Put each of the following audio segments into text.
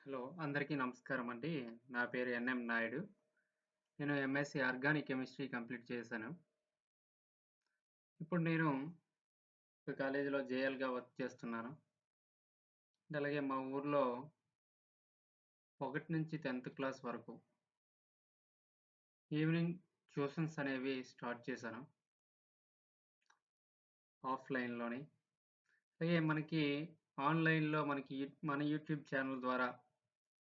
Hello! అందరికీ నమస్కారం అండి. నా పేరు ఎన్ఎం నాయుడు. నేను ఎంఎస్‌సి ఆర్గానిక్ కెమిస్ట్రీ కంప్లీట్ చేశాను. ఇప్పుడు నేను ఒక కాలేజీలో జేఎల్‌గా వర్క్ చేస్తున్నాను. అలాగే మా ఊర్లో 1-10థ్ క్లాస్ వరకు ఈవినింగ్ ట్యూషన్స్ అనేవి స్టార్ట్ చేశాను ఆఫ్‌లైన్‌లోని. అలాగే మనకి ఆన్‌లైన్‌లో మనకి మన యూట్యూబ్ ఛానల్ ద్వారా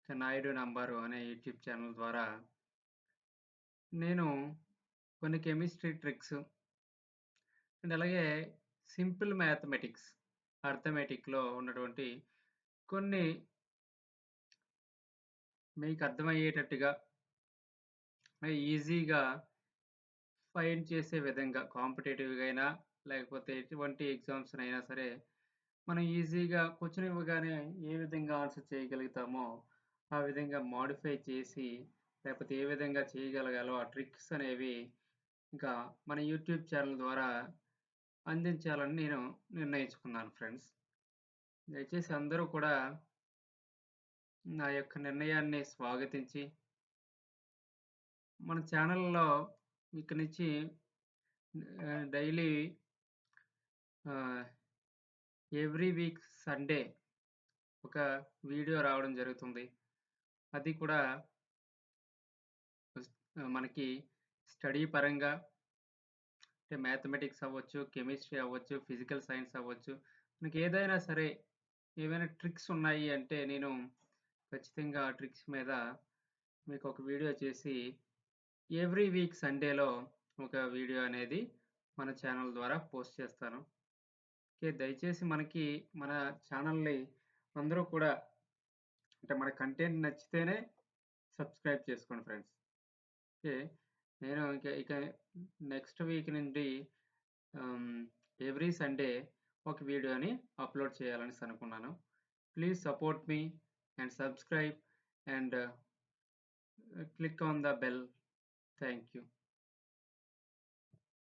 'నాయుడు నంబరు' అనే యూట్యూబ్ ఛానల్ ద్వారా నేను కొన్ని కెమిస్ట్రీ ట్రిక్స్ అండ్ అలాగే సింపుల్ మ్యాథమెటిక్స్, అర్థమెటిక్‌లో ఉన్నటువంటి కొన్ని మీకు అర్థమయ్యేటట్టుగా ఈజీగా ఫైండ్ చేసే విధంగా కాంపిటేటివ్‌గా అయినా, లేకపోతే ఎటువంటి ఎగ్జామ్స్‌నైనా సరే, మనం ఈజీగా క్వెషన్ ఇవ్వగానే ఏ విధంగా ఆన్సర్ చేయగలుగుతామో, ఆ విధంగా మోడిఫై చేసి, లేకపోతే ఏ విధంగా చేయగలగాలో ఆ ట్రిక్స్ అనేవి ఇంకా మన యూట్యూబ్ ఛానల్ ద్వారా అందించాలని నేను నిర్ణయించుకున్నాను ఫ్రెండ్స్. దయచేసి అందరూ కూడా నా యొక్క నిర్ణయాన్ని స్వాగతించి, మన ఛానల్‌లో ఇక నుంచి డైలీ ఆహ్, ఎవ్రీ వీక్ సండే ఒక వీడియో రావడం జరుగుతుంది. అది కూడా మనకి స్టడీ పరంగా అంటే మ్యాథమెటిక్స్ అవ్వచ్చు, కెమిస్ట్రీ అవ్వచ్చు, ఫిజికల్ సైన్స్ అవ్వచ్చు. మనకేదైనా సరే ఏవైనా ట్రిక్స్ ఉన్నాయి అంటే నేను ఖచ్చితంగా ఆ ట్రిక్స్ మీద మీకొక వీడియో చేసి ఎవ్రీ వీక్ సండేలో ఒక వీడియో అనేది మన ఛానల్ ద్వారా పోస్ట్ చేస్తాను. ఓకే. దయచేసి మన ఛానల్‌ని అందరూ కూడా అంటే మన కంటెంట్ నచ్చితేనే సబ్స్క్రైబ్ చేసుకోండి ఫ్రెండ్స్. ఓకే. నేను ఇక నెక్స్ట్ వీక్ నుండి ఆహ్, ఎవ్రీ సండే ఒక వీడియోని అప్‌లోడ్ చేయాలనేసి అనుకున్నాను. Please support me and subscribe and click on the bell. Thank you.